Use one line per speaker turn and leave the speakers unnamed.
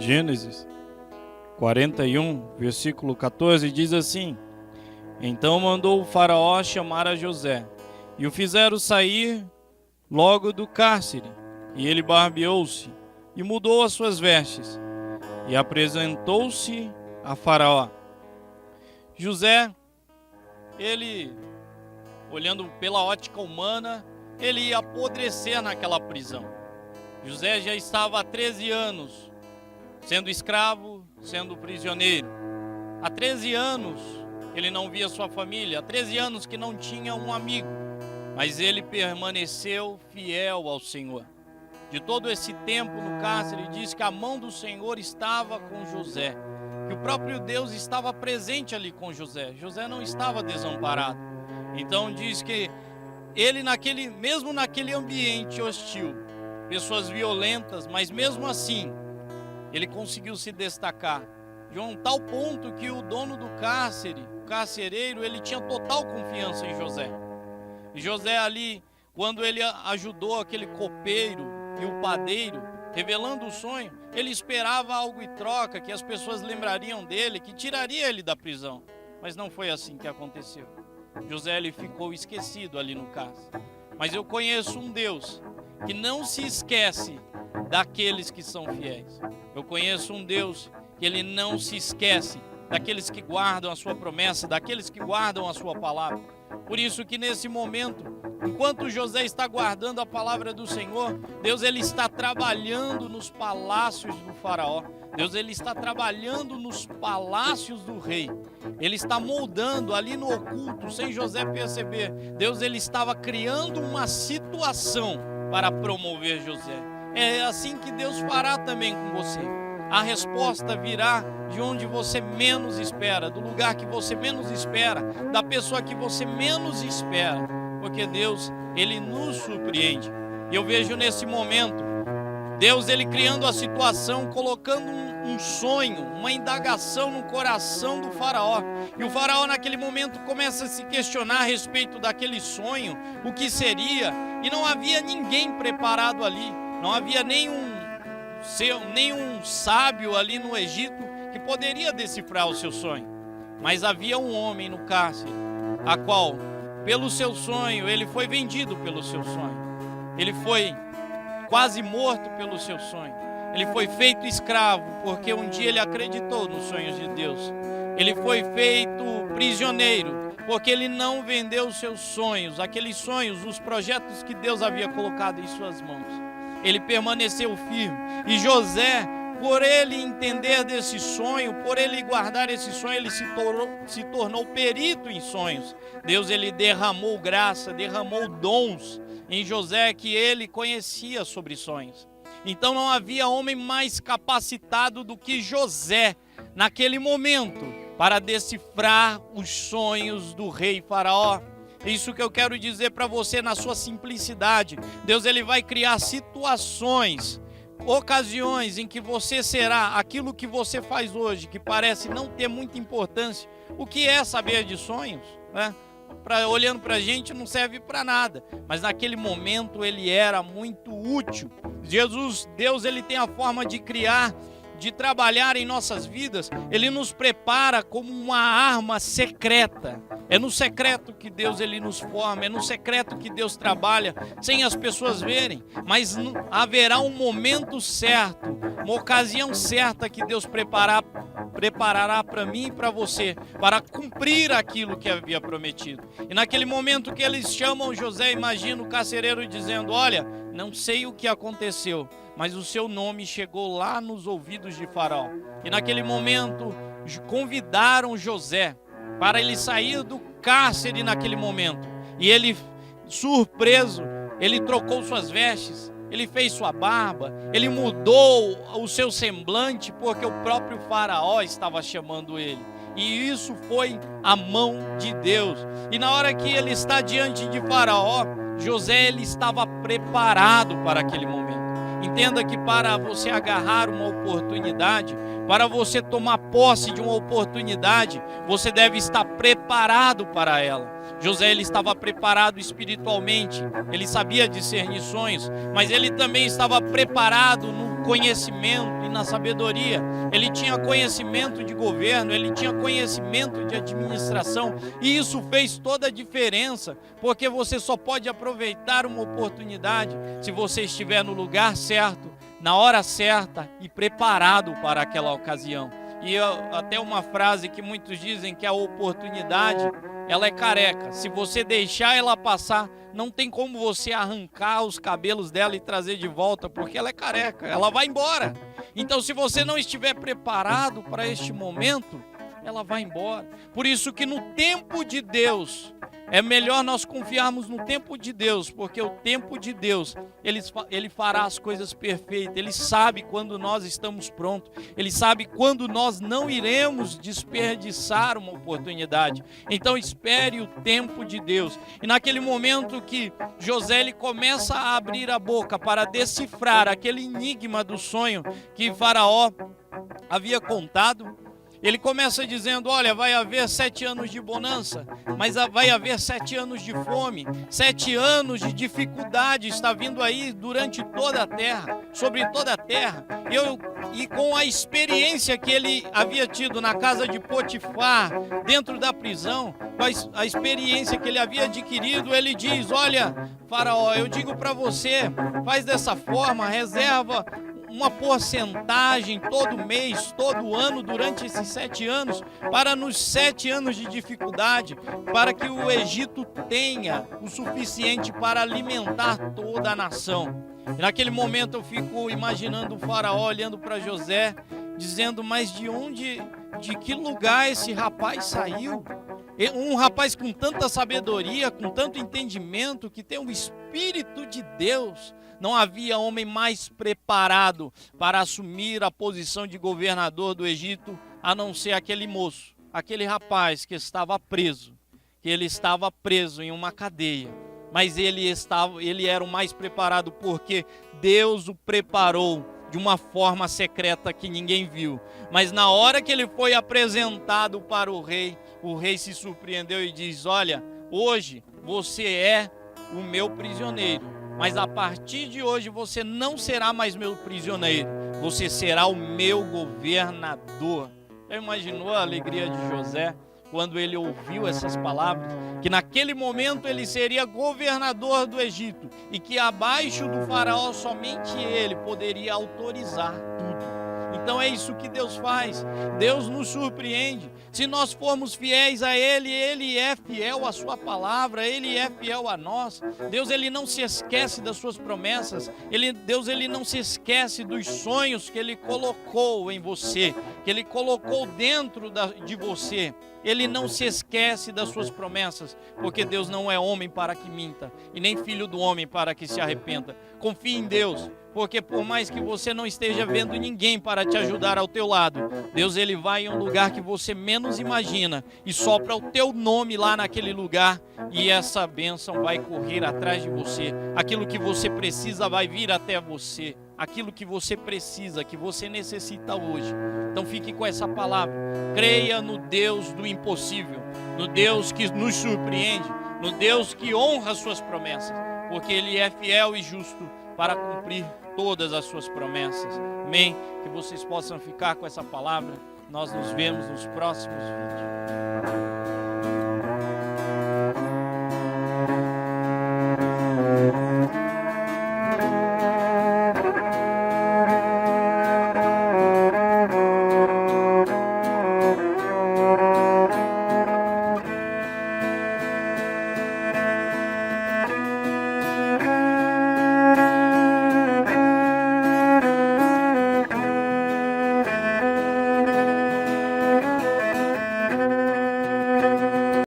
Gênesis 41, versículo 14, diz assim: Então mandou o faraó chamar a José, e o fizeram sair logo do cárcere. E ele barbeou-se, e mudou as suas vestes, e apresentou-se a faraó. José, ele, olhando pela ótica humana, ele ia apodrecer naquela prisão. José já estava há 13 anos sendo escravo, sendo prisioneiro. Há 13 anos ele não via sua família, há 13 anos que não tinha um amigo, mas ele permaneceu fiel ao Senhor. De todo esse tempo no cárcere, diz que a mão do Senhor estava com José, que o próprio Deus estava presente ali com José. José não estava desamparado. Então diz que ele mesmo naquele ambiente hostil, pessoas violentas, mas mesmo assim, ele conseguiu se destacar de um tal ponto que o dono do cárcere, o carcereiro, ele tinha total confiança em José. E José ali, quando ele ajudou aquele copeiro e o padeiro, revelando o sonho, ele esperava algo em troca, que as pessoas lembrariam dele, que tiraria ele da prisão. Mas não foi assim que aconteceu. José, ele ficou esquecido ali no cárcere. Mas eu conheço um Deus que não se esquece daqueles que são fiéis. Eu conheço um Deus que ele não se esquece daqueles que guardam a sua promessa, daqueles que guardam a sua palavra. Por isso que nesse momento, enquanto José está guardando a palavra do Senhor, Deus ele está trabalhando nos palácios do faraó. Deus ele está trabalhando nos palácios do rei. Ele está moldando ali no oculto, sem José perceber. Deus ele estava criando uma situação para promover José. É assim que Deus fará também com você. A resposta virá de onde você menos espera, do lugar que você menos espera, da pessoa que você menos espera, porque Deus, ele nos surpreende. E eu vejo nesse momento, Deus, ele criando a situação, colocando um sonho, uma indagação no coração do faraó. E o faraó naquele momento começa a se questionar a respeito daquele sonho, o que seria, e não havia ninguém preparado ali, não havia nenhum sábio ali no Egito que poderia decifrar o seu sonho. Mas havia um homem no cárcere, a qual, pelo seu sonho, ele foi vendido pelo seu sonho. Ele foi quase morto pelo seu sonho. Ele foi feito escravo, porque um dia ele acreditou nos sonhos de Deus. Ele foi feito prisioneiro, porque ele não vendeu os seus sonhos, aqueles sonhos, os projetos que Deus havia colocado em suas mãos. Ele permaneceu firme. E José, por ele entender desse sonho, por ele guardar esse sonho, ele se tornou perito em sonhos. Deus, ele derramou graça, derramou dons em José, que ele conhecia sobre sonhos. Então não havia homem mais capacitado do que José, naquele momento, para decifrar os sonhos do rei faraó. Isso que eu quero dizer para você na sua simplicidade. Deus ele vai criar situações, ocasiões em que você será aquilo que você faz hoje, que parece não ter muita importância. O que é saber de sonhos, né? Olhando para a gente não serve para nada, mas naquele momento ele era muito útil. Deus ele tem a forma de criar, de trabalhar em nossas vidas. Ele nos prepara como uma arma secreta. É no secreto que Deus ele nos forma, é no secreto que Deus trabalha, sem as pessoas verem. Mas haverá um momento certo, uma ocasião certa que Deus preparará para mim e para você, para cumprir aquilo que havia prometido. E naquele momento que eles chamam José, imagina o carcereiro dizendo: olha, não sei o que aconteceu, mas o seu nome chegou lá nos ouvidos de Faraó. E naquele momento convidaram José para ele sair do cárcere naquele momento. E ele, surpreso, ele trocou suas vestes, ele fez sua barba, ele mudou o seu semblante, porque o próprio Faraó estava chamando ele. E isso foi a mão de Deus. E na hora que ele está diante de Faraó, José ele estava preparado para aquele momento. Entenda que para você agarrar uma oportunidade, para você tomar posse de uma oportunidade, você deve estar preparado para ela. José ele estava preparado espiritualmente, ele sabia discernir sonhos, mas ele também estava preparado no conhecimento e na sabedoria. Ele tinha conhecimento de governo, ele tinha conhecimento de administração, e isso fez toda a diferença, porque você só pode aproveitar uma oportunidade se você estiver no lugar certo, na hora certa e preparado para aquela ocasião. E até uma frase que muitos dizem que a oportunidade, ela é careca. Se você deixar ela passar, não tem como você arrancar os cabelos dela e trazer de volta, porque ela é careca, ela vai embora. Então, se você não estiver preparado para este momento, ela vai embora. Por isso que no tempo de Deus, é melhor nós confiarmos no tempo de Deus, porque o tempo de Deus, Ele fará as coisas perfeitas. Ele sabe quando nós estamos prontos. Ele sabe quando nós não iremos desperdiçar uma oportunidade. Então espere o tempo de Deus. E naquele momento que José ele começa a abrir a boca para decifrar aquele enigma do sonho que Faraó havia contado, ele começa dizendo: olha, vai haver 7 anos de bonança, mas vai haver 7 anos de fome, 7 anos de dificuldade está vindo aí durante toda a terra, sobre toda a terra. E com a experiência que ele havia tido na casa de Potifar, dentro da prisão, com a experiência que ele havia adquirido, ele diz: olha, Faraó, eu digo para você, faz dessa forma, reserva uma porcentagem todo mês, todo ano, durante esses 7 anos, para nos 7 anos de dificuldade, para que o Egito tenha o suficiente para alimentar toda a nação. E naquele momento eu fico imaginando o Faraó olhando para José, dizendo: mas de que lugar esse rapaz saiu? Um rapaz com tanta sabedoria, com tanto entendimento, que tem o Espírito de Deus. Não havia homem mais preparado para assumir a posição de governador do Egito, a não ser aquele moço, aquele rapaz que estava preso, em uma cadeia. Mas ele era o mais preparado, porque Deus o preparou de uma forma secreta que ninguém viu. Mas na hora que ele foi apresentado para o rei se surpreendeu e diz: olha, hoje você é o meu prisioneiro, mas a partir de hoje você não será mais meu prisioneiro, você será o meu governador. Já imaginou a alegria de José quando ele ouviu essas palavras? Que naquele momento ele seria governador do Egito e que abaixo do faraó somente ele poderia autorizar tudo. Então é isso que Deus faz. Deus nos surpreende. Se nós formos fiéis a Ele, Ele é fiel à sua palavra, Ele é fiel a nós. Deus ele não se esquece das suas promessas. Deus ele não se esquece dos sonhos que Ele colocou em você, que Ele colocou dentro de você. Ele não se esquece das suas promessas, porque Deus não é homem para que minta, e nem filho do homem para que se arrependa. Confie em Deus, porque por mais que você não esteja vendo ninguém para te ajudar ao teu lado, Deus ele vai em um lugar que você menos imagina e sopra o teu nome lá naquele lugar, e essa bênção vai correr atrás de você. Aquilo que você precisa vai vir até você. Aquilo que você precisa, que você necessita hoje. Então fique com essa palavra. Creia no Deus do impossível, no Deus que nos surpreende, no Deus que honra as suas promessas, porque Ele é fiel e justo para cumprir todas as suas promessas. Amém? Que vocês possam ficar com essa palavra. Nós nos vemos nos próximos vídeos.